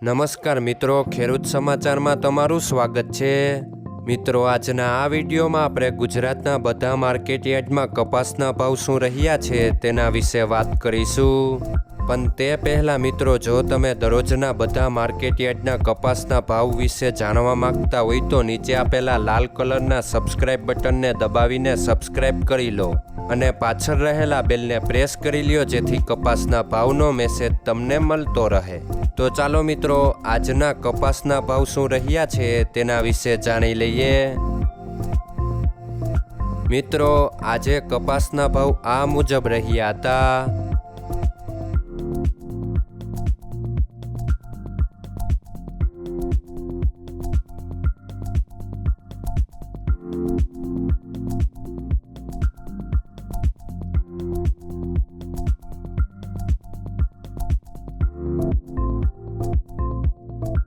નમસ્કાર મિત્રો, ખેડૂત સમાચારમાં તમારું સ્વાગત છે। મિત્રો, આજના આ વિડીયોમાં આપણે ગુજરાતના બધા માર્કેટ યાર્ડમાં કપાસના ભાવ શું રહ્યા છે તેના વિશે વાત કરીશું। પણ તે પહેલાં મિત્રો, જો તમે દરરોજના બધા માર્કેટ યાર્ડના કપાસના ભાવ વિશે જાણવા માંગતા હોય તો નીચે આપેલા લાલ કલરના સબસ્ક્રાઇબ બટનને દબાવીને સબસ્ક્રાઇબ કરી લો અને પાછળ રહેલા બેલને પ્રેસ કરી લ્યો, જેથી કપાસના ભાવનો મેસેજ તમને મળતો રહે। તો ચાલો મિત્રો, આજના કપાસના ભાવ શું રહ્યા છે તેના વિશે જાણી લઈએ। મિત્રો, આજે કપાસના ભાવ આ મુજબ રહ્યા હતા।